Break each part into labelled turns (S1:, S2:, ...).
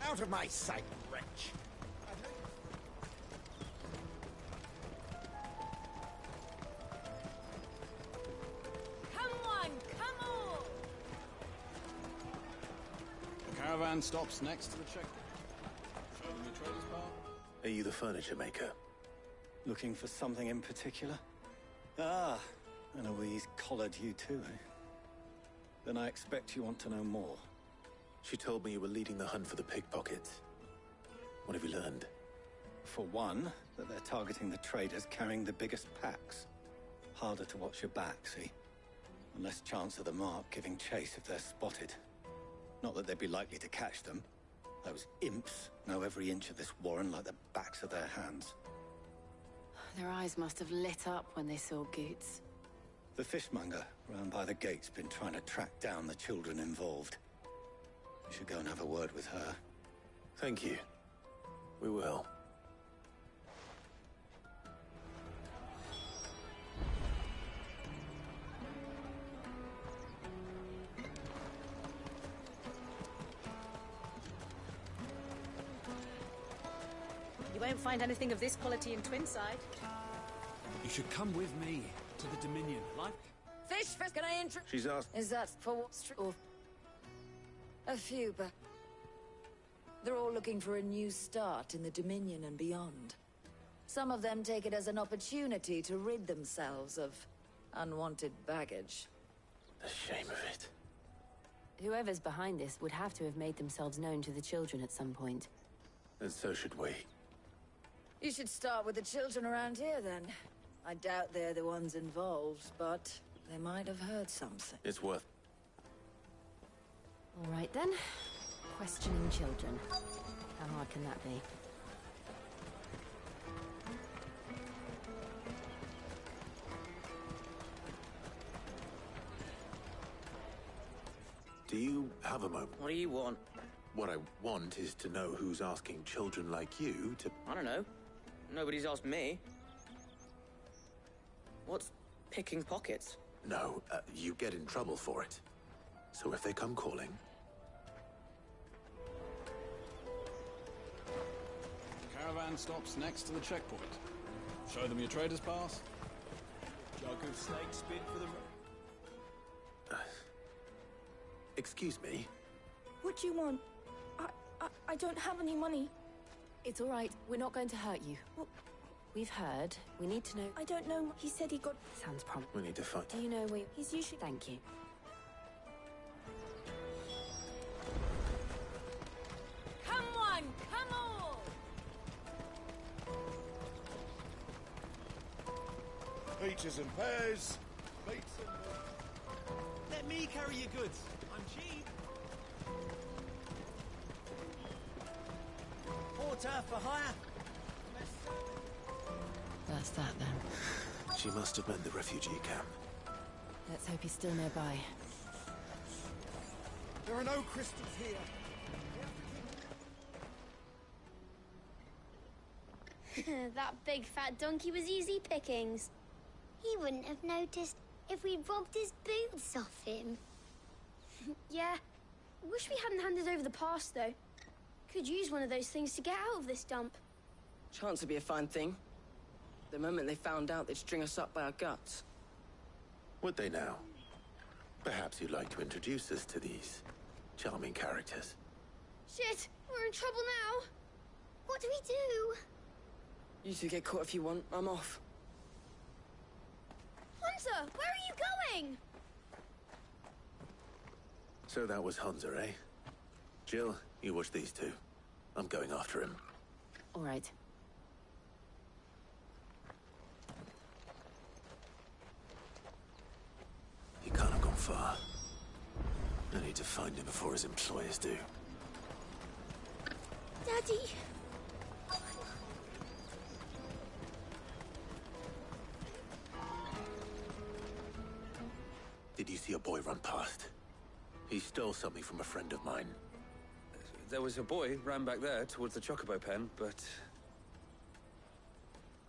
S1: Out of my sight, wretch!
S2: Come on, come on!
S3: The caravan stops next to the checkpoint. Show them your trader's bar.
S4: Are you the furniture maker?
S5: Looking for something in particular? Ah, and Eloise collared you too, eh? Then I expect you want to know more.
S4: She told me you were leading the hunt for the pickpockets. What have you learned?
S5: For one, that they're targeting the traders carrying the biggest packs. Harder to watch your back, see? And less chance of the mark giving chase if they're spotted. Not that they'd be likely to catch them. Those imps know every inch of this warren like the backs of their hands.
S6: Their eyes must have lit up when they saw Goots.
S5: The fishmonger round by the gate's been trying to track down the children involved. You should go and have a word with her.
S4: Thank you. We will.
S2: You won't find anything of this quality in Twinside.
S3: You should come with me to the Dominion.
S7: Fish first, can I intro?
S4: She's asked.
S7: Is that for what street? Or a few, but they're all looking for a new start in the Dominion and beyond. Some of them take it as an opportunity to rid themselves of unwanted baggage.
S4: The shame of it.
S6: Whoever's behind this would have to have made themselves known to the children at some point.
S4: And so should we.
S7: You should start with the children around here, then. I doubt they're the ones involved, but they might have heard something.
S4: It's worth...
S6: All right, then. Questioning children. How hard can that be?
S4: Do you have a moment?
S8: What do you want?
S4: What I want is to know who's asking children like you to...
S8: I don't know. Nobody's asked me. What's picking pockets?
S4: No, you get in trouble for it. So if they come calling...
S3: Caravan stops next to the checkpoint. Show them your trader's pass.
S1: Jug of snake spin for the...
S4: Excuse me?
S9: What do you want? I don't have any money.
S6: It's all right. We're not going to hurt you.
S9: Well,
S6: we've heard. We need to know...
S9: I don't know. He said he got...
S6: Sounds prompt.
S4: We need to find...
S6: Do you know where...
S9: He's usually...
S6: Thank you.
S2: Come on, come on!
S1: Peaches and pears. Meats and...
S10: Let me carry your goods. I'm cheap. Porter for hire.
S6: That's that, then.
S4: She must have meant the refugee camp.
S6: Let's hope he's still nearby.
S1: There are no crystals here.
S11: That big fat donkey was easy pickings. He wouldn't have noticed if we'd robbed his boots off him.
S12: Yeah. Wish we hadn't handed over the pass, though. Could use one of those things to get out of this dump.
S8: Chance would be a fine thing. The moment they found out, they'd string us up by our guts.
S4: Would they now? Perhaps you'd like to introduce us to these charming characters.
S12: Shit, we're in trouble now.
S11: What do we do?
S8: You two get caught if you want. I'm off.
S12: Hunter, where are you going?
S4: So that was Hunter, eh? Jill, you watch these two. I'm going after him.
S6: All right.
S4: He can't have gone far. I need to find him before his employers do.
S11: Daddy.
S4: Did you see a boy run past? He stole something from a friend of mine.
S13: There was a boy ran back there towards the chocobo pen, but...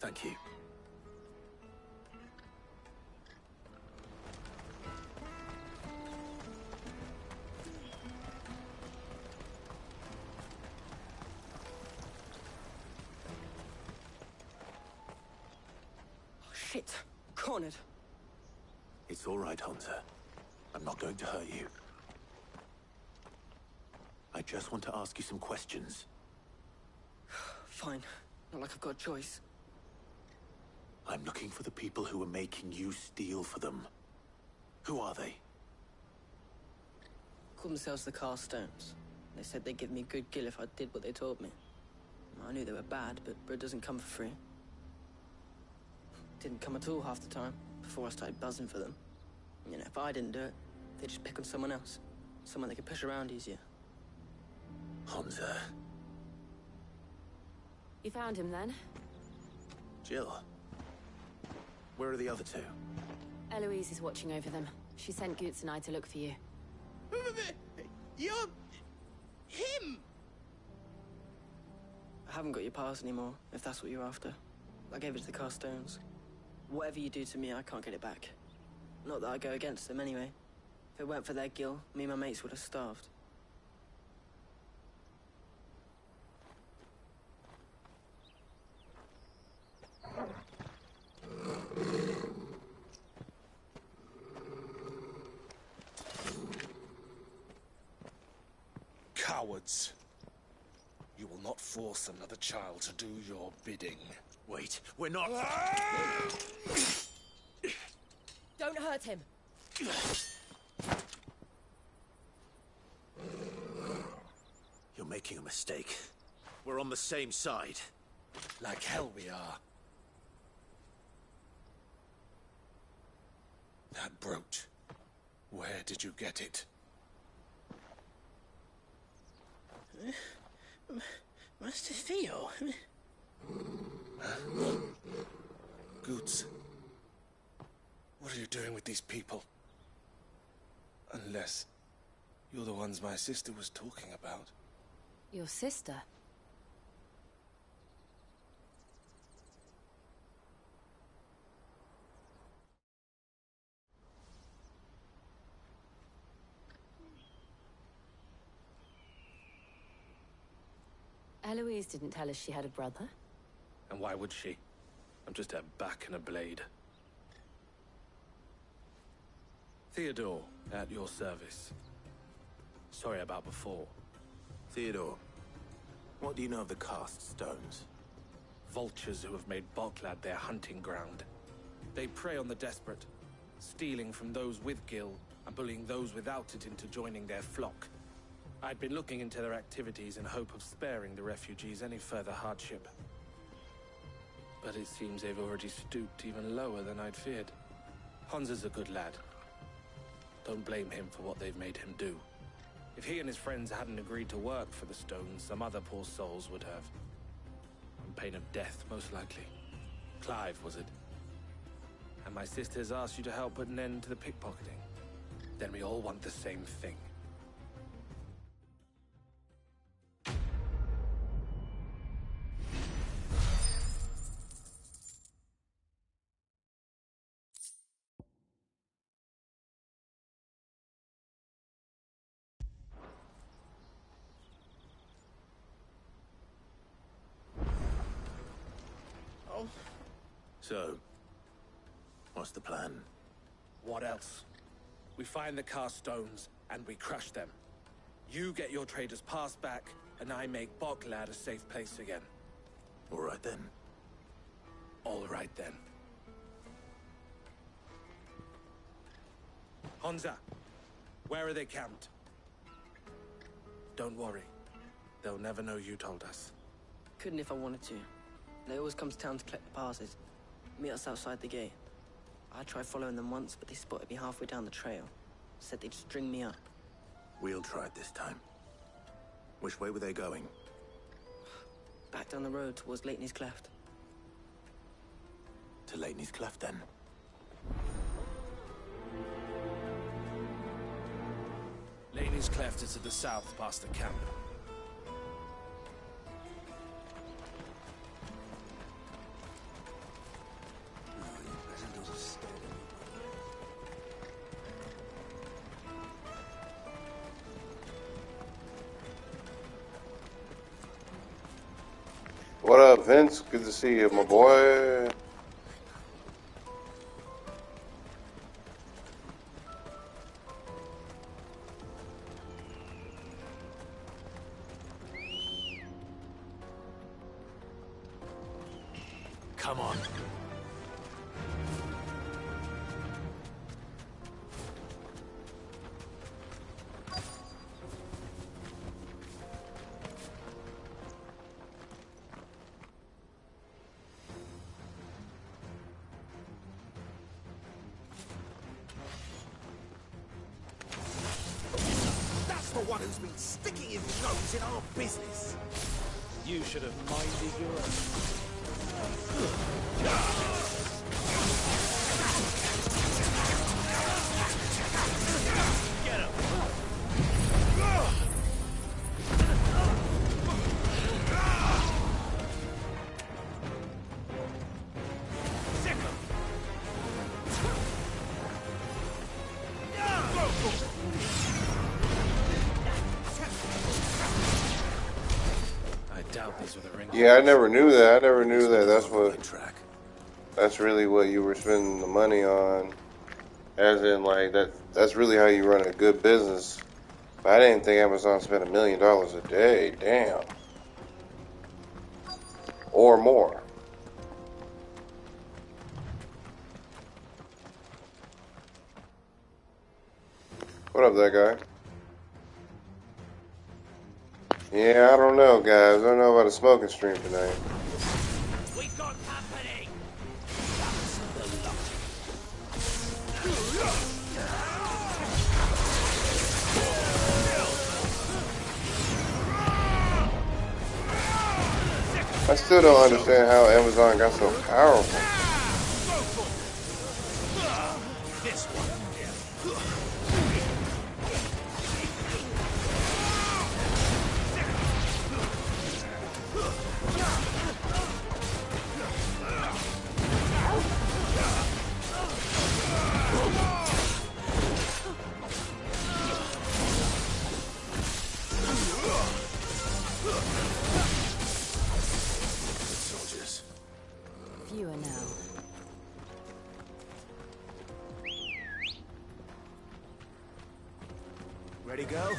S4: Thank you.
S8: Shit. Cornered.
S4: It's all right, Hansa. I'm not going to hurt you. I just want to ask you some questions.
S8: Fine. Not like I've got a choice.
S4: I'm looking for the people who are making you steal for them. Who are they?
S8: Call themselves the Carstones. They said they'd give me a good gill if I did what they told me. I knew they were bad, but bread doesn't come for free. Didn't come at all half the time, before I started buzzing for them. You know, if I didn't do it, they'd just pick on someone else. Someone they could push around easier.
S4: Hansa.
S6: You found him then?
S4: Jill. Where are the other two?
S6: Eloise is watching over them. She sent Goots and I to look for you.
S10: You're... him!
S8: I haven't got your pass anymore, if that's what you're after. I gave it to the Carstones. Whatever you do to me, I can't get it back. Not that I go against them anyway. If it weren't for their gill, me and my mates would have starved.
S1: Cowards. You will not force another child to do your bidding.
S4: Wait, we're not...
S2: Don't hurt him.
S4: You're making a mistake. We're on the same side.
S1: Like hell we are. That brooch. Where did you get it?
S8: Master Theo.
S1: Goots. What are you doing with these people? Unless you're the ones my sister was talking about.
S6: Your sister? Eloise didn't tell us she had a brother.
S13: And why would she? I'm just her back and a blade. Theodore, at your service. Sorry about before.
S4: Theodore, what do you know of the Cast Stones?
S13: Vultures who have made Boklad their hunting ground. They prey on the desperate, stealing from those with gil and bullying those without it into joining their flock. I'd been looking into their activities in hope of sparing the refugees any further hardship. But it seems they've already stooped even lower than I'd feared. Hansa's a good lad. Don't blame him for what they've made him do. If he and his friends hadn't agreed to work for the Stones, some other poor souls would have. On pain of death, most likely. Clive, was it? And my sisters asked you to help put an end to the pickpocketing. Then we all want the same thing.
S4: So, what's the plan?
S13: What else? We find the Carstones, and we crush them. You get your trader's pass back, and I make Boklad a safe place again.
S4: All right then.
S13: All right then. Hansa, where are they camped? Don't worry. They'll never know you told us.
S8: Couldn't if I wanted to. They always come to town to collect the passes. Meet us outside the gate. I tried following them once, but they spotted me halfway down the trail. Said they'd string me up.
S4: We'll try it this time. Which way were they going?
S8: Back down the road towards Leighton's Cleft.
S4: To Leighton's Cleft, then?
S13: Leighton's Cleft is to the south past the camp.
S14: What up, Vince? Good to see you, my boy.
S10: Come on.
S1: That's the one who's been sticking his nose in our business.
S13: You should have minded your own.
S10: Get him. Sick him.
S13: I doubt these were the ring.
S14: Yeah, I never knew that. I never knew that. That's really what you were spending the money on. As in, like, that's really how you run a good business. But I didn't think Amazon spent $1 million a day. Damn. Or more. What up, that guy? Yeah, I don't know, guys. I don't know about a smoking stream tonight.
S10: We got company.
S14: I still don't understand how Amazon got so powerful.
S10: This one.
S1: Soldiers.
S6: Fewer now.
S10: Ready, go?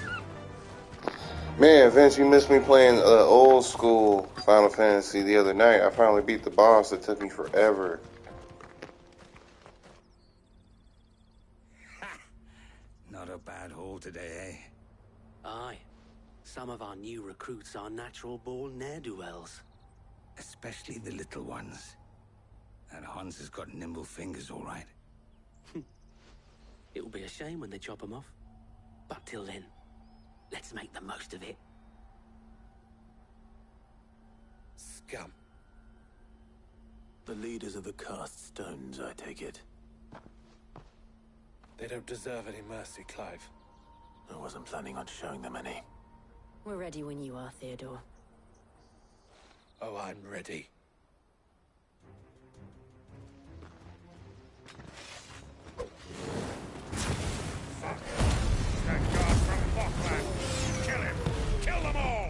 S14: Man, Vince, you missed me playing old school Final Fantasy the other night. I finally beat the boss. It took me forever.
S15: Not a bad haul today, eh?
S16: Aye. Some of our new recruits are natural-born ne'er-do-wells.
S15: Especially the little ones. And Hans has got nimble fingers, all right.
S16: It will be a shame when they chop them off. But till then, let's make the most of it.
S13: Scum.
S4: The leaders of the cast stones, I take it.
S13: They don't deserve any mercy, Clive.
S4: I wasn't planning on showing them any.
S6: We're ready when you are, Theodore.
S13: Oh, I'm ready.
S10: That guard from Bokland. Kill him. Kill them all.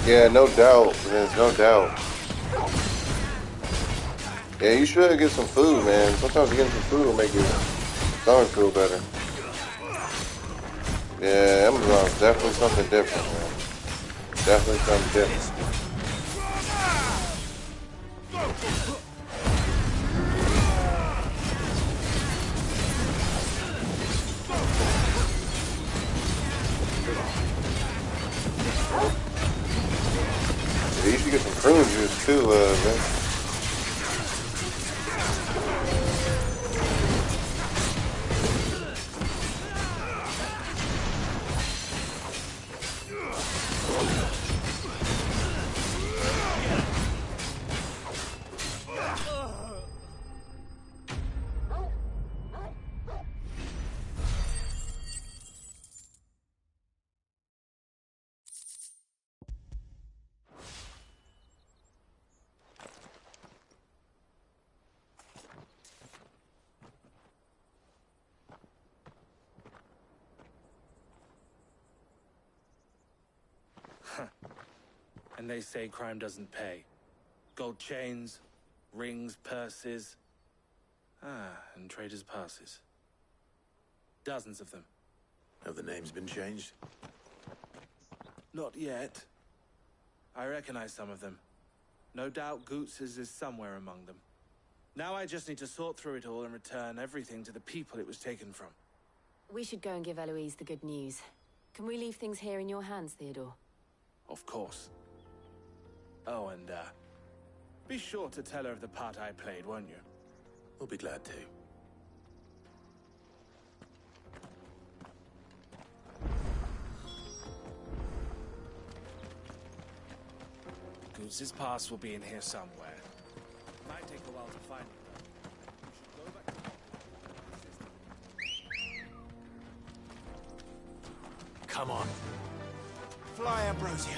S14: Yeah, no doubt, Vince, no doubt. Yeah, you should get some food, man. Sometimes getting some food will make your stomach feel better. Yeah, Amazon's definitely something different, man. Definitely something different. two of them.
S13: And they say crime doesn't pay. Gold chains, rings, purses. And traders' passes. Dozens of them.
S4: Have the names been changed?
S13: Not yet. I recognize some of them. No doubt Goots's is somewhere among them. Now I just need to sort through it all and return everything to the people it was taken from.
S6: We should go and give Eloise the good news. Can we leave things here in your hands, Theodore?
S13: Of course. Oh, and, be sure to tell her of the part I played, won't you?
S4: We'll be glad to.
S13: Goots's pass will be in here somewhere. Might take a while to find it, though. We should go back.
S10: Come on. Fly, Ambrosia.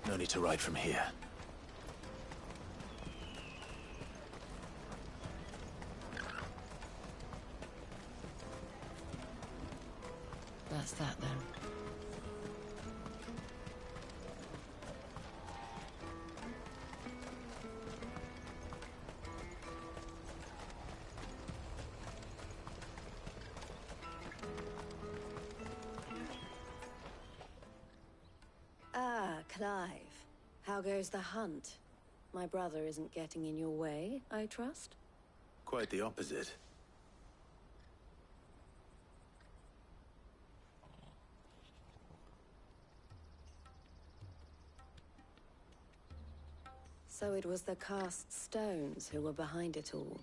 S4: No need to ride from here.
S6: That's that, then.
S7: Clive, how goes the hunt? My brother isn't getting in your way, I trust?
S4: Quite the opposite.
S7: So it was the cast stones who were behind it all.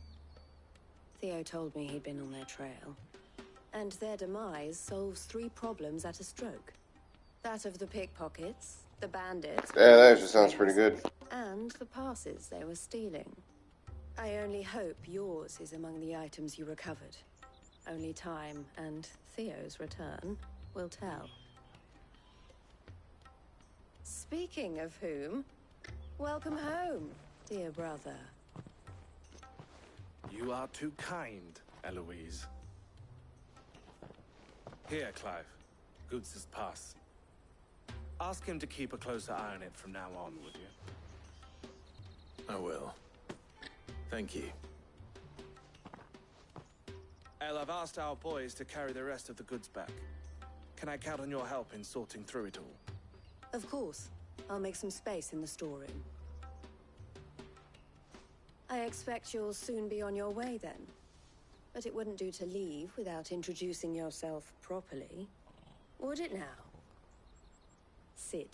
S7: Theo told me he'd been on their trail. And their demise solves 3 problems at a stroke. That of the pickpockets, the bandits...
S14: Yeah, that actually sounds pretty good.
S7: And the passes they were stealing. I only hope yours is among the items you recovered. Only time and Theo's return will tell. Speaking of whom, welcome home, dear brother.
S13: You are too kind, Eloise. Here, Clive. Goots's pass. Ask him to keep a closer eye on it from now on, would you?
S4: I will. Thank you.
S13: El, I've asked our boys to carry the rest of the goods back. Can I count on your help in sorting through it all?
S7: Of course. I'll make some space in the storeroom. I expect you'll soon be on your way then. But it wouldn't do to leave without introducing yourself properly. Would it now? Sid.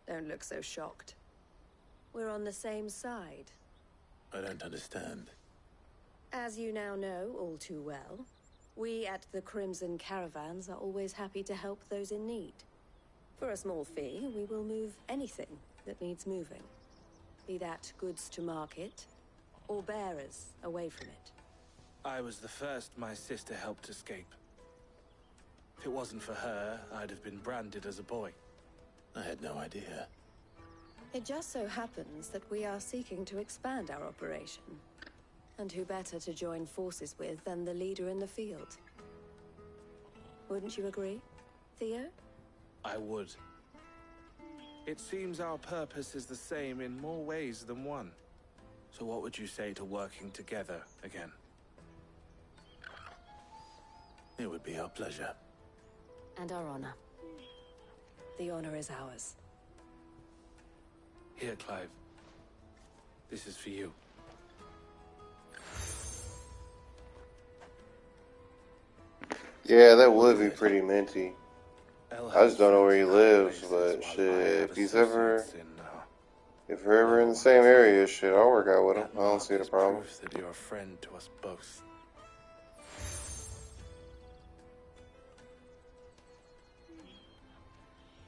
S7: Don't look so shocked. We're on the same side.
S4: I don't understand.
S7: As you now know all too well, we at the Crimson Caravans are always happy to help those in need. For a small fee, we will move anything that needs moving. Be that goods to market, or bearers away from it.
S13: I was the first my sister helped escape. If it wasn't for her, I'd have been branded as a boy.
S4: I had no idea.
S7: It just so happens that we are seeking to expand our operation. And who better to join forces with than the leader in the field?
S6: Wouldn't you agree, Theo?
S13: I would. It seems our purpose is the same in more ways than one. So what would you say to working together again?
S4: It would be our pleasure.
S6: And our honor.
S2: The honor is ours.
S13: Here, Clive. This is for you.
S14: Yeah, that would be pretty minty. I just don't know where he lives, but shit, if you're ever in the same area, shit, I'll work out with him. I don't see the problem.
S13: Proof that you're a friend to us both.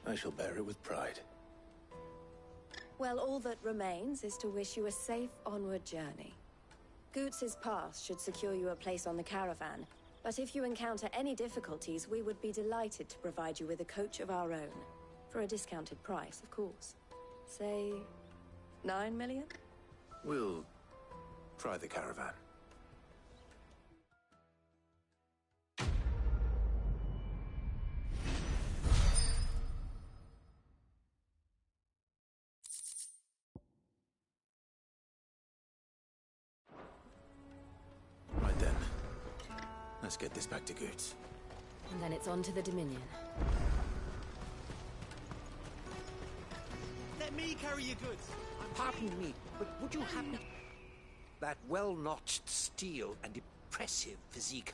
S4: I shall bear it with pride.
S2: Well, all that remains is to wish you a safe onward journey. Goots's pass should secure you a place on the caravan, but if you encounter any difficulties, we would be delighted to provide you with a coach of our own. For a discounted price, of course. Say, 9 million?
S4: We'll try the caravan. Right then. Let's get this back to Goots.
S6: And then it's on to the Dominion.
S10: Let me carry your goods.
S17: Pardon me, but would you happen... That well-notched steel and impressive physique.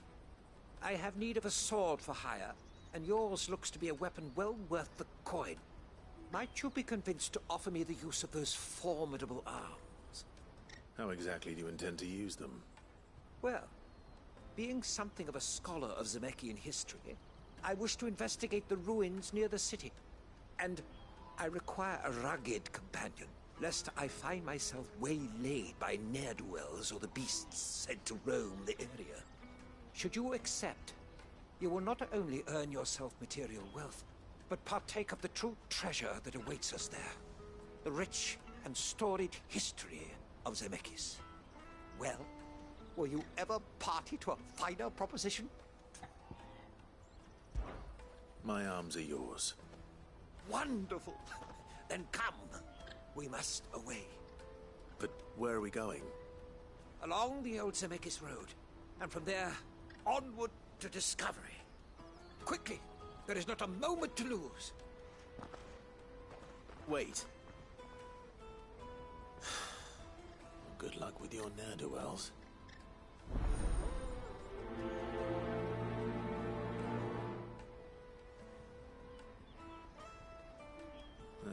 S17: I have need of a sword for hire, and yours looks to be a weapon well worth the coin. Might you be convinced to offer me the use of those formidable arms?
S4: How exactly do you intend to use them?
S17: Well, being something of a scholar of Zemeckis history, I wish to investigate the ruins near the city. And I require a rugged companion, lest I find myself waylaid by ne'er-do-wells or the beasts sent to roam the area. Should you accept, you will not only earn yourself material wealth, but partake of the true treasure that awaits us there. The rich and storied history of Zemeckis. Well, were you ever party to a finer proposition?
S4: My arms are yours.
S17: Wonderful! Then come. We must away.
S4: But where are we going?
S17: Along the old Zemeckis Road, and from there, onward to discovery. Quickly! There is not a moment to lose.
S4: Wait. Good luck with your ne'er-do-wells.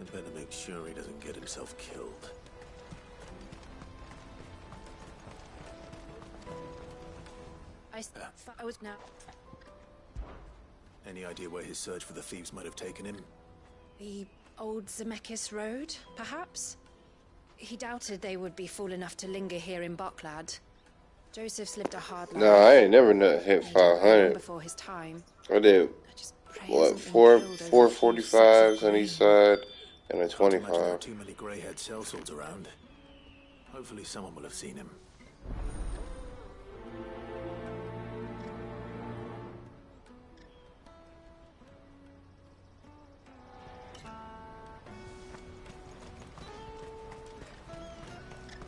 S4: I'd better make sure he doesn't get himself killed.
S2: I was now...
S4: Any idea where his search for the thieves might have taken him?
S2: The old Zemeckis Road, perhaps? He doubted they would be fool enough to linger here in Bucklad. Joseph's lived a hard life.
S14: No, I ain't never hit 500.
S2: Before his time.
S14: I did, what, 445s on each side and a 25.
S4: There are too many grey-haired sellswords around. Hopefully someone will have seen him.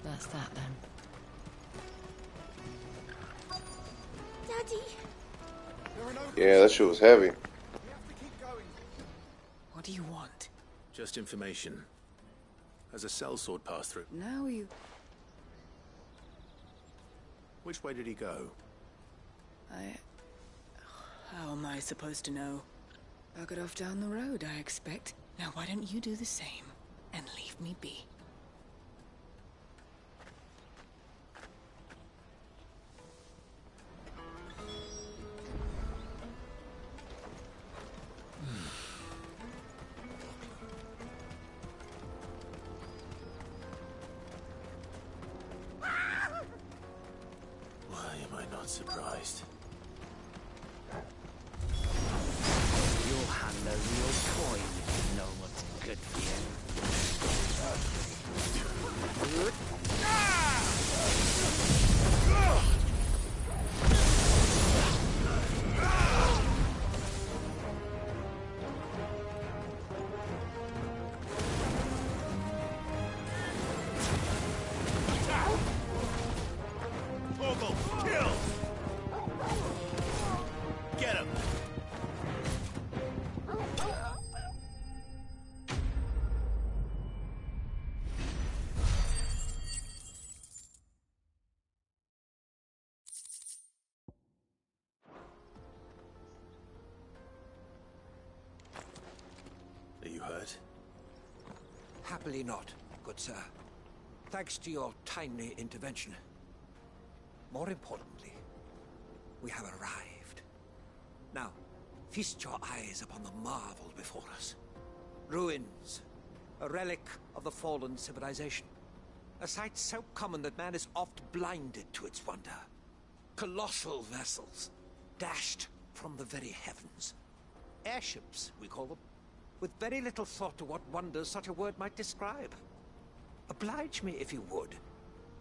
S6: That's that then.
S11: Daddy!
S14: Yeah, that shit was heavy.
S2: What do you want?
S4: Just information. Has a sellsword passed through?
S2: Now you...
S4: Which way did he go?
S2: How am I supposed to know? Buggered off down the road, I expect. Now why don't you do the same and leave me be?
S4: Why am I not surprised?
S15: You'll hand a real coin if you know what's good for you.
S17: Happily not, good sir. Thanks to your timely intervention. More importantly, we have arrived. Now, feast your eyes upon the marvel before us. Ruins, a relic of the fallen civilization. A sight so common that man is oft blinded to its wonder. Colossal vessels, dashed from the very heavens. Airships, we call them, with very little thought to what wonders such a word might describe. Oblige me if you would.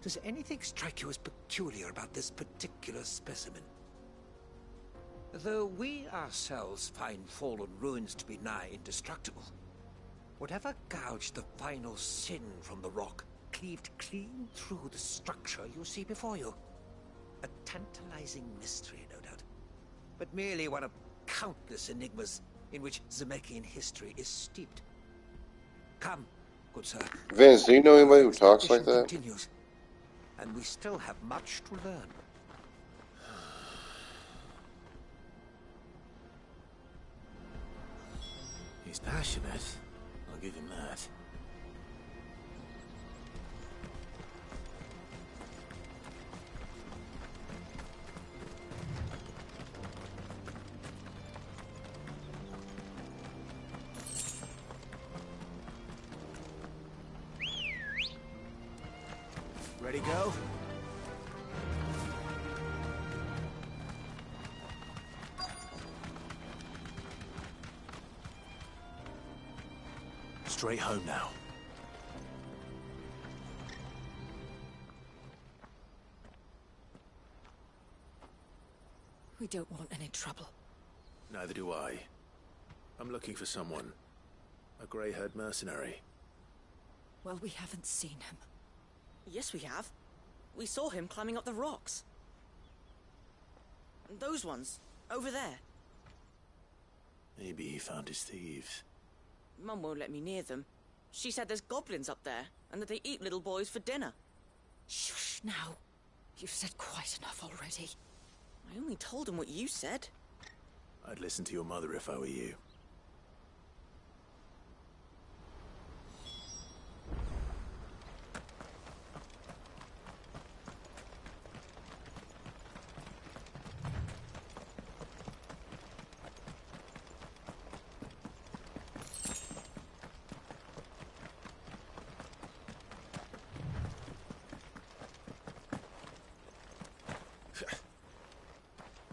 S17: Does anything strike you as peculiar about this particular specimen? Though we ourselves find fallen ruins to be nigh indestructible, whatever gouged the final sin from the rock cleaved clean through the structure you see before you. A tantalizing mystery, no doubt, but merely one of countless enigmas in which Zemeckis history is steeped. Come, good sir.
S14: Vince, do you know anybody who talks like that?
S17: Continues, and we still have much to learn.
S4: He's passionate. I'll give him that.
S10: Ready, go?
S4: Straight home now.
S7: We don't want any trouble.
S4: Neither do I. I'm looking for someone. A grey-haired mercenary.
S7: Well, we haven't seen him.
S18: Yes, we have. We saw him climbing up the rocks. Those ones, over there.
S4: Maybe he found his thieves.
S18: Mum won't let me near them. She said there's goblins up there, and that they eat little boys for dinner.
S7: Shush now. You've said quite enough already.
S18: I only told him what you said.
S4: I'd listen to your mother if I were you.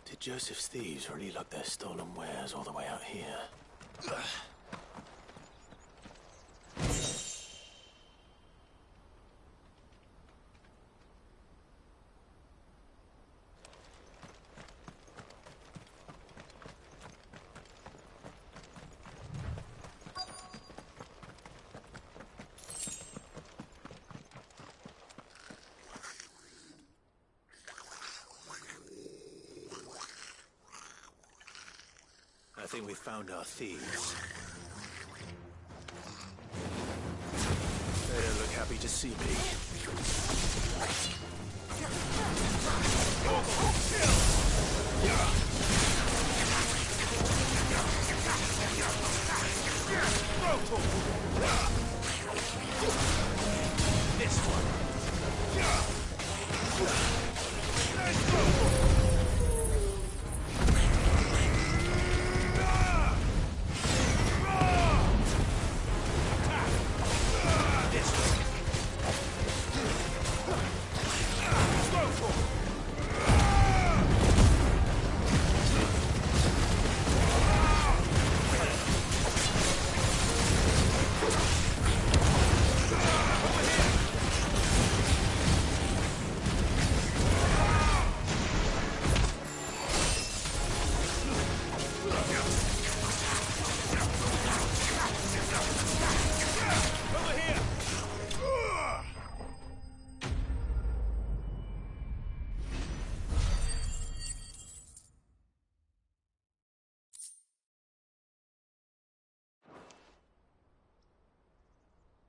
S4: Did Joseph's thieves really lug their stolen wares all the way out here? I think we found our thieves. They don't look happy to see me. This one. Let's go!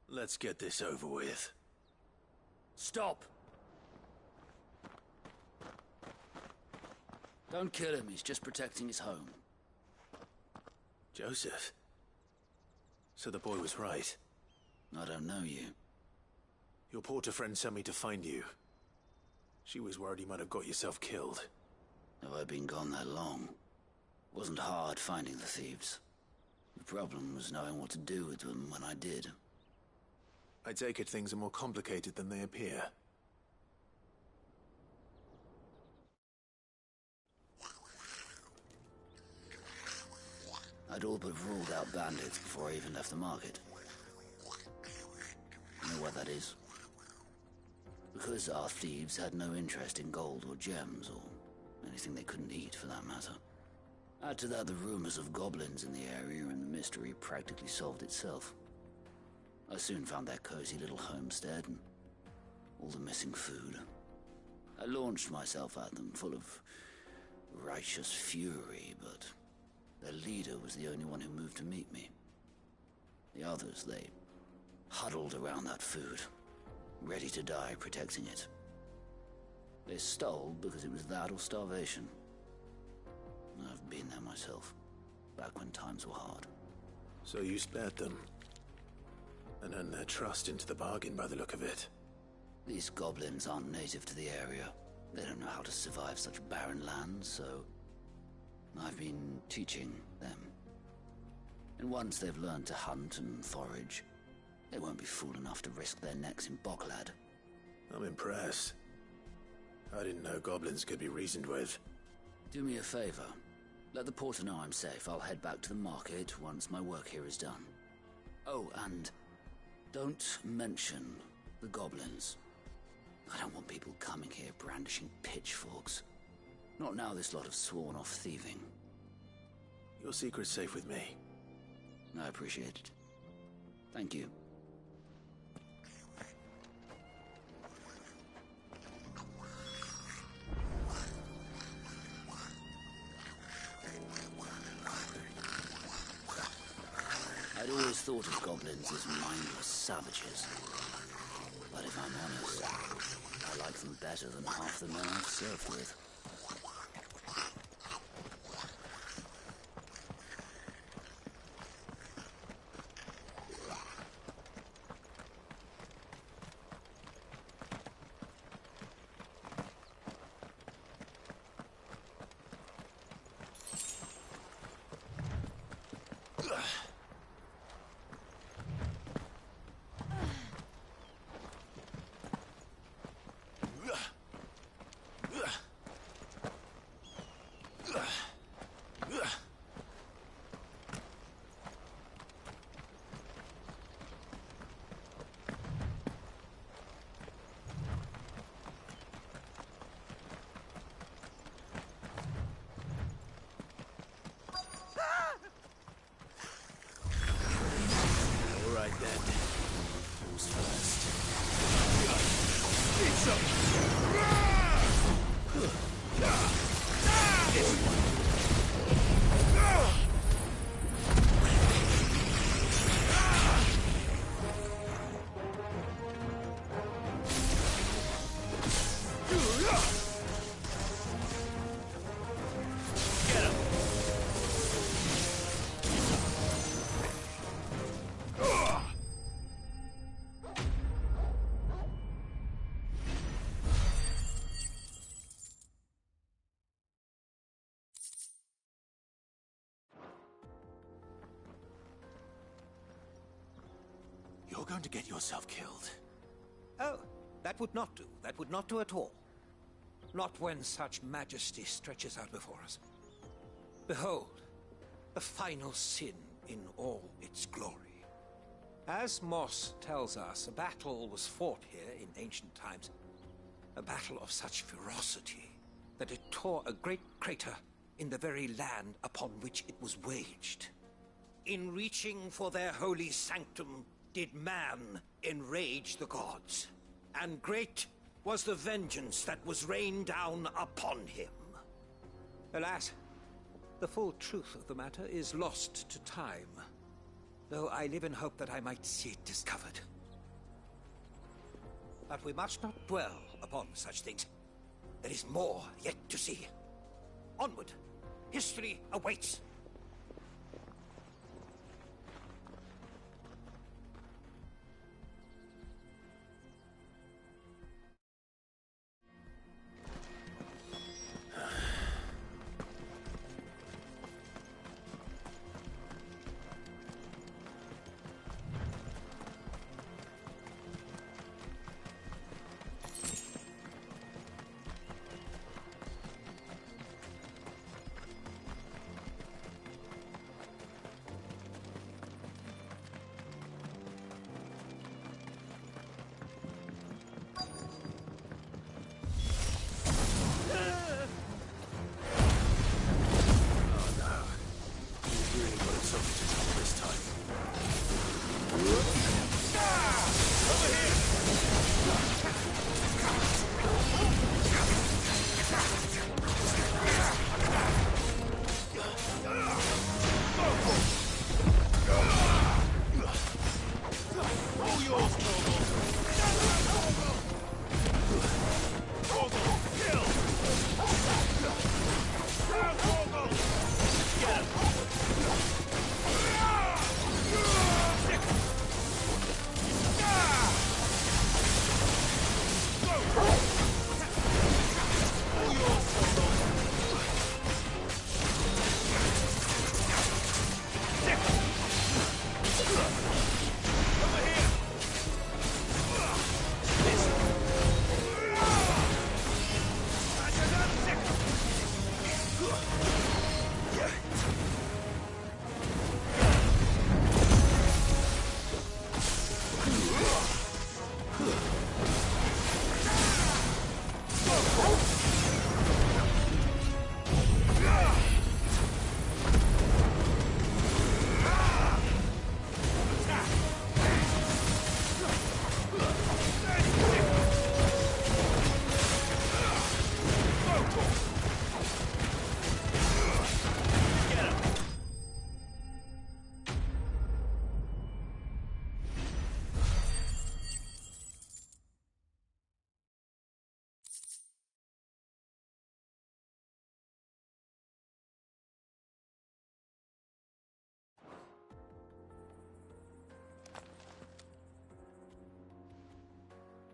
S4: Let's get this over with.
S19: Stop! Don't kill him, he's just protecting his home.
S4: Joseph? So the boy was right.
S19: I don't know you.
S13: Your porter friend sent me to find you. She was worried you might have got yourself killed.
S19: Have I been gone that long? Wasn't hard finding the thieves. The problem was knowing what to do with them when I did.
S13: I take it things are more complicated than they appear.
S19: I'd all but ruled out bandits before I even left the market. You know what that is? Because our thieves had no interest in gold or gems, or anything they couldn't eat for that matter. Add to that the rumors of goblins in the area, and the mystery practically solved itself. I soon found their cozy little homestead and all the missing food. I launched myself at them, full of righteous fury, but their leader was the only one who moved to meet me. The others, they huddled around that food, ready to die protecting it. They stole because it was that or starvation. I've been there myself, back when times were hard.
S13: So you spared them, and earned their trust into the bargain by the look of it.
S19: These goblins aren't native to the area. They don't know how to survive such barren lands, so I've been teaching them. And once they've learned to hunt and forage, they won't be fool enough to risk their necks in Boklad.
S13: I'm impressed. I didn't know goblins could be reasoned with.
S19: Do me a favor. Let the porter know I'm safe. I'll head back to the market once my work here is done. Oh, and don't mention the goblins. I don't want people coming here brandishing pitchforks. Not now this lot have sworn off thieving.
S13: Your secret's safe with me.
S19: I appreciate it. Thank you. I'd always thought of goblins as mindless savages. But if I'm honest, I like them better than half the men I've served with.
S17: You're going to get yourself killed. Oh, that would not do. That would not do at all. Not when such majesty stretches out before us. Behold, the final sin in all its glory. As Moss tells us, a battle was fought here in ancient times. A battle of such ferocity that it tore a great crater in the very land upon which it was waged. In reaching for their holy sanctum, did man enrage the gods, and great was the vengeance that was rained down upon him. Alas, the full truth of the matter is lost to time, though I live in hope that I might see it discovered. But we must not dwell upon such things. There is more yet to see. Onward! History awaits!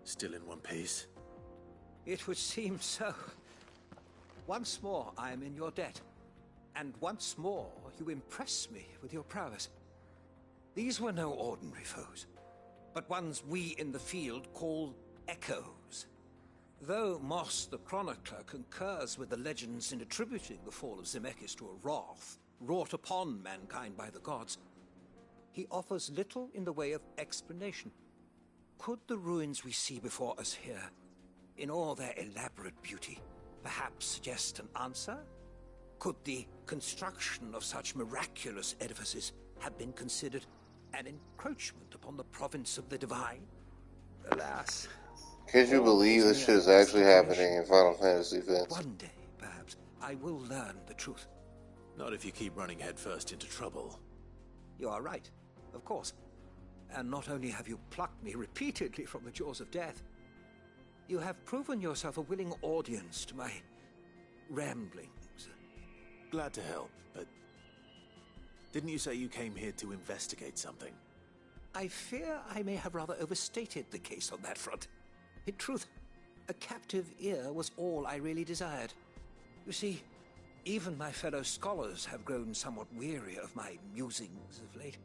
S1: Still in one piece?
S17: It would seem so. Once more, I am in your debt. And once more, you impress me with your prowess. These were no ordinary foes, but ones we in the field call echoes. Though Moss the Chronicler concurs with the legends in attributing the fall of Zemeckis to a wrath wrought upon mankind by the gods, he offers little in the way of explanation. Could the ruins we see before us here, in all their elaborate beauty, perhaps suggest an answer? Could the construction of such miraculous edifices have been considered an encroachment upon the province of the divine? Alas.
S14: Can't you believe this shit is actually happening in Final Fantasy fans?
S17: One day, perhaps, I will learn the truth.
S1: Not if you keep running headfirst into trouble.
S17: You are right, of course. And not only have you plucked me repeatedly from the jaws of death, you have proven yourself a willing audience to my ramblings.
S1: Glad to help, but didn't you say you came here to investigate something?
S17: I fear I may have rather overstated the case on that front. In truth, a captive ear was all I really desired. You see, even my fellow scholars have grown somewhat weary of my musings of late.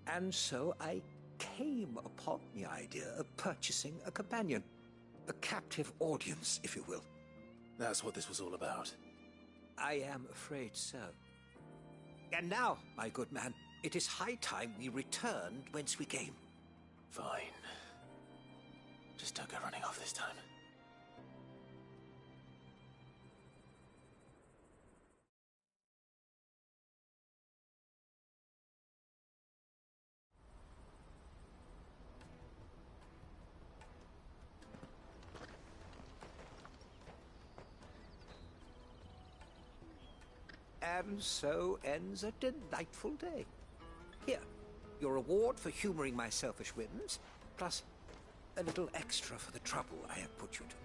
S17: And so I came upon the idea of purchasing a companion. A captive audience, if you will.
S1: That's what this was all about.
S17: I am afraid so. And now, my good man, it is high time we returned whence we came.
S1: Fine. Just don't go running off this time.
S17: And so ends a delightful day. Here, your reward for humoring my selfish whims, plus a little extra for the trouble I have put you to.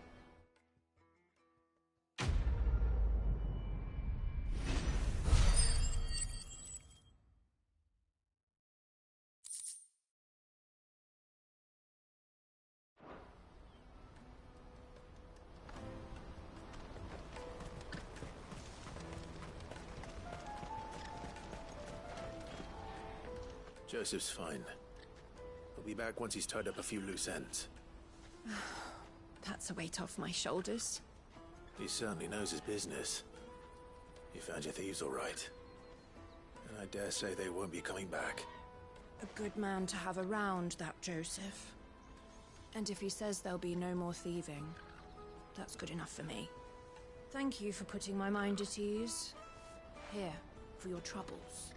S1: Joseph's fine. He'll be back once he's tied up a few loose ends.
S9: That's a weight off my shoulders.
S1: He certainly knows his business. You found your thieves all right. And I dare say they won't be coming back.
S9: A good man to have around, that Joseph. And if he says there'll be no more thieving, that's good enough for me. Thank you for putting my mind at ease. Here, for your troubles.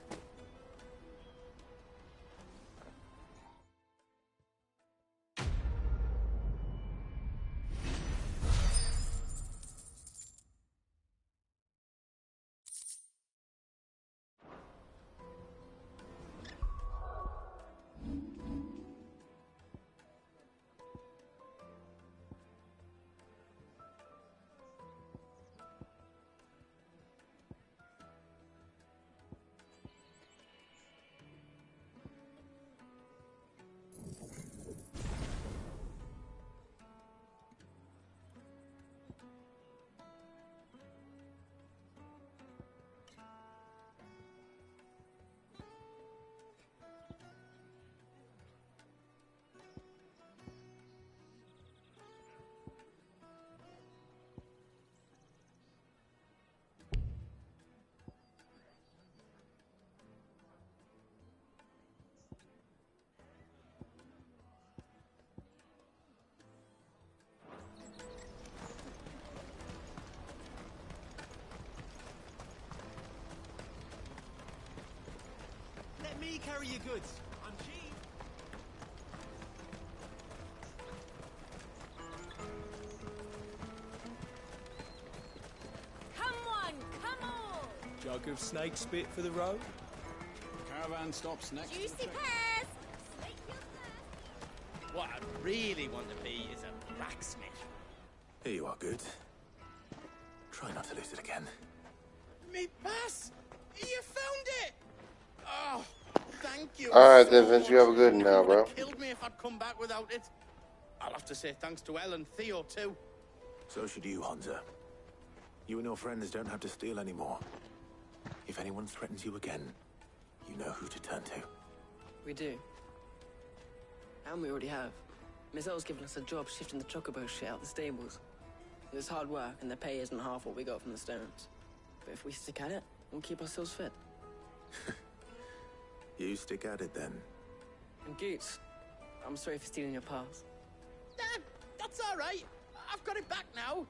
S10: me carry your goods. I'm cheap.
S20: Come on, come on!
S10: Jug of snake spit for the road?
S3: Caravan stops next
S20: Juicy
S3: to the checkpoint.
S20: pears! Slate your thirst.
S21: What I really want to be is a blacksmith.
S1: Here you are, Good. Try not to lose it again.
S21: Me pass! You found it! Oh, thank you.
S14: Alright
S21: so
S14: then, Vince, you have a good one now,
S21: much. You
S14: bro.
S21: would've killed me if I'd come back without it. I'll have to say thanks to Elle and Theo, too.
S1: So should you, Hansa. You and your friends don't have to steal anymore. If anyone threatens you again, you know who to turn to.
S8: We do. And we already have. Miss L's given us a job shifting the chocobo shit out the stables. It's hard work, and the pay isn't half what we got from the Stones. But if we stick at it, we'll keep ourselves fit.
S1: You stick at it then.
S8: And Goots, I'm sorry for stealing your pass.
S21: That's all right. I've got it back now.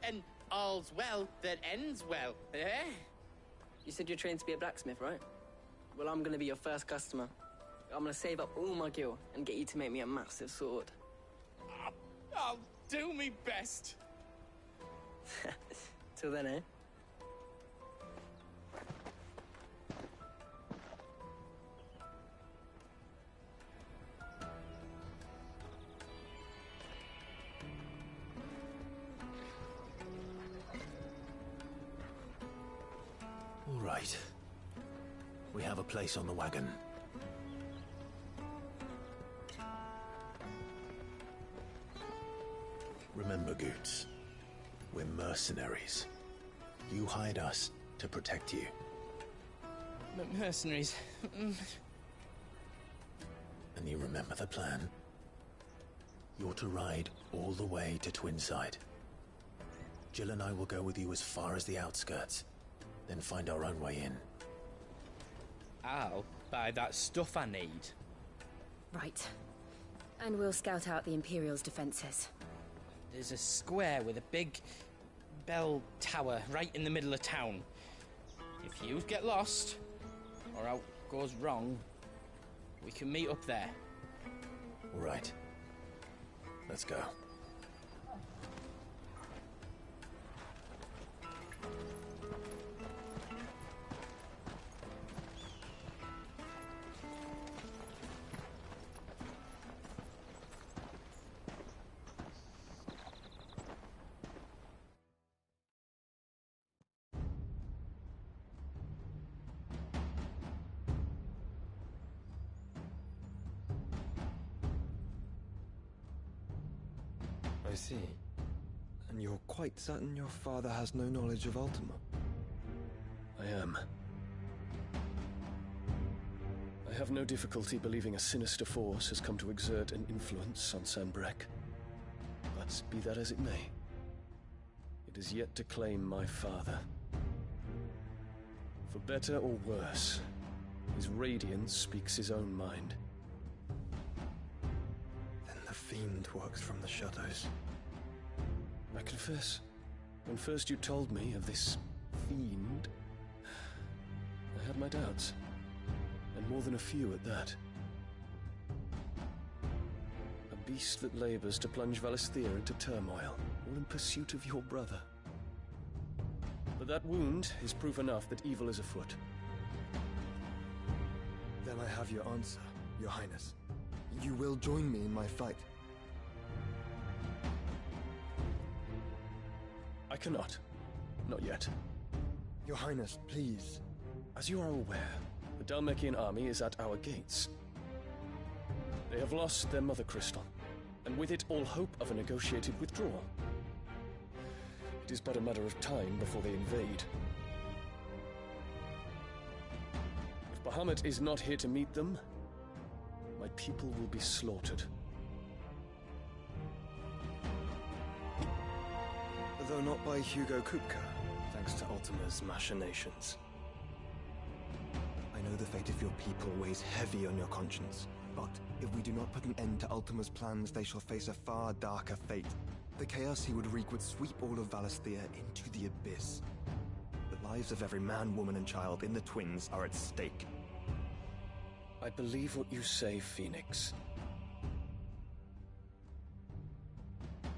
S21: And all's well that ends well, eh?
S8: You said you're trained to be a blacksmith, right? Well, I'm gonna be your first customer. I'm gonna save up all my gil and get you to make me a massive sword.
S21: I'll do me best.
S8: Till then, eh?
S1: All right. We have a place on the wagon. Remember, Goots, we're mercenaries. You hired us to protect you.
S21: Mercenaries.
S1: And you remember the plan? You're to ride all the way to Twinside. Jill and I will go with you as far as the outskirts, then find our own way in.
S21: I'll buy that stuff I need.
S6: Right. And we'll scout out the Imperial's defenses.
S21: There's a square with a big bell tower right in the middle of town. If you get lost, or out goes wrong, we can meet up there.
S1: All right. Let's go.
S22: I see. And you're quite certain your father has no knowledge of Ultima?
S23: I am. I have no difficulty believing a sinister force has come to exert an influence on Sanbreque. But be that as it may, it is yet to claim my father. For better or worse, his radiance speaks his own mind.
S22: Then the fiend works from the shadows.
S23: I confess, when first you told me of this fiend, I had my doubts, and more than a few at that. A beast that labors to plunge Valisthea into turmoil, all in pursuit of your brother. But that wound is proof enough that evil is afoot.
S22: Then I have your answer, Your Highness. You will join me in my fight.
S23: I cannot. Not yet.
S22: Your Highness, please.
S23: As you are aware, the Dhalmekian army is at our gates. They have lost their mother crystal, and with it all hope of a negotiated withdrawal. It is but a matter of time before they invade. If Bahamut is not here to meet them, my people will be slaughtered.
S22: Though not by Hugo Kupka, thanks to Ultima's machinations. I know the fate of your people weighs heavy on your conscience, but if we do not put an end to Ultima's plans, they shall face a far darker fate. The chaos he would wreak would sweep all of Valisthea into the abyss. The lives of every man, woman, and child in the Twins are at stake.
S23: I believe what you say, Phoenix.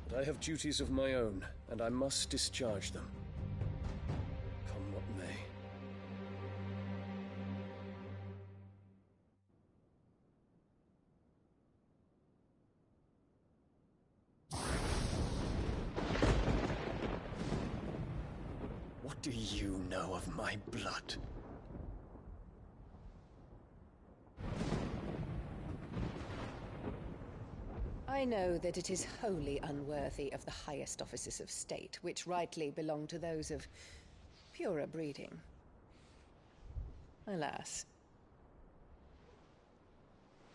S23: But I have duties of my own, and I must discharge them. Come what may. What do you know of my blood?
S5: I know that it is wholly unworthy of the highest offices of state, which rightly belong to those of purer breeding. Alas.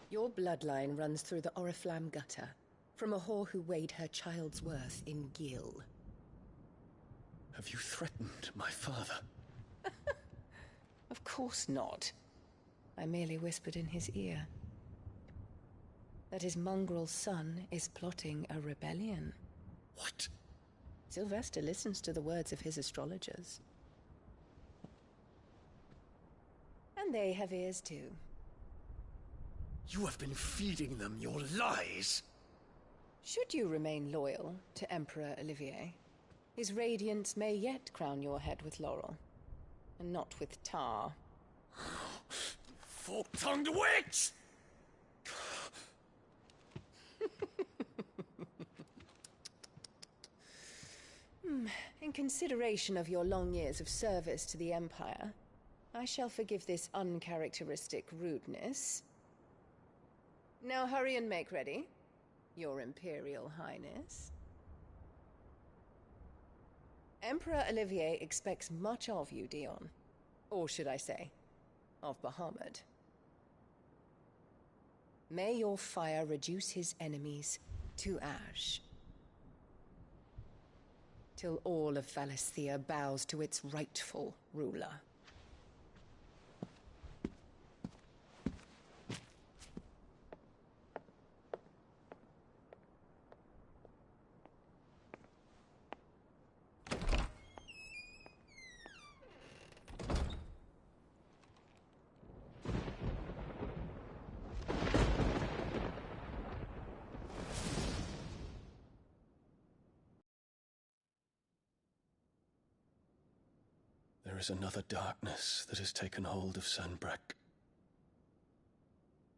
S5: Your bloodline runs through the Oriflamme gutter, from a whore who weighed her child's worth in gil.
S23: Have you threatened my father?
S5: Of course not. I merely whispered in his ear that his mongrel son is plotting a rebellion.
S23: What?
S5: Sylvester listens to the words of his astrologers. And they have ears too.
S23: You have been feeding them your lies!
S5: Should you remain loyal to Emperor Olivier, his radiance may yet crown your head with laurel, and not with tar.
S23: Fork-tongued witch!
S5: In consideration of your long years of service to the Empire, I shall forgive this uncharacteristic rudeness. Now hurry and make ready, Your Imperial Highness. Emperor Olivier expects much of you, Dion. Or should I say, of Bahamut. May your fire reduce his enemies to ash, till all of Valisthea bows to its rightful ruler.
S23: There is another darkness that has taken hold of Sanbreque.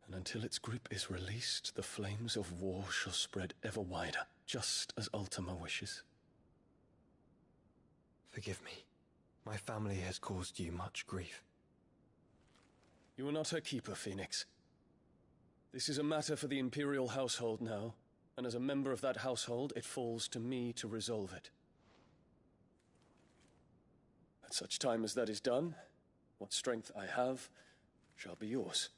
S23: And until its grip is released, the flames of war shall spread ever wider, just as Ultima wishes.
S22: Forgive me. My family has caused you much grief.
S23: You are not her keeper, Phoenix. This is a matter for the Imperial household now, and as a member of that household, it falls to me to resolve it. At such time as that is done, what strength I have shall be yours.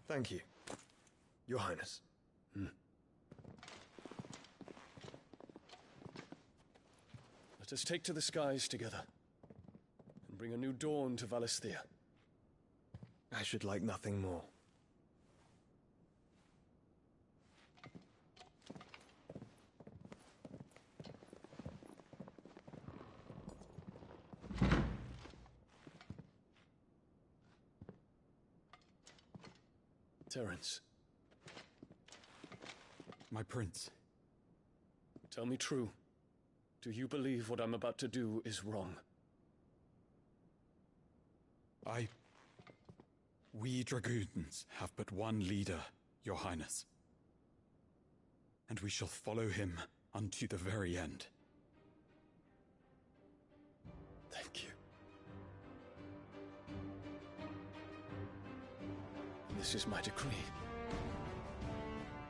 S22: Thank you, Your Highness.
S23: Let us take to the skies together, and bring a new dawn to Valisthea.
S22: I should like nothing more.
S23: Terence.
S12: My prince.
S23: Tell me true. Do you believe what I'm about to do is wrong?
S12: We dragoons have but one leader, Your Highness. And we shall follow him unto the very end.
S23: Thank you. This is my decree.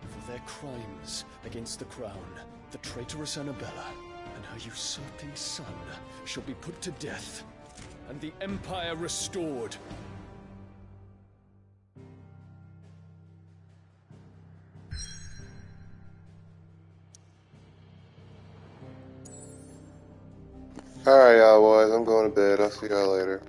S23: For their crimes against the crown, the traitorous Annabella and her usurping son shall be put to death, and the Empire restored.
S14: Alright, y'all boys, I'm going to bed. I'll see y'all later.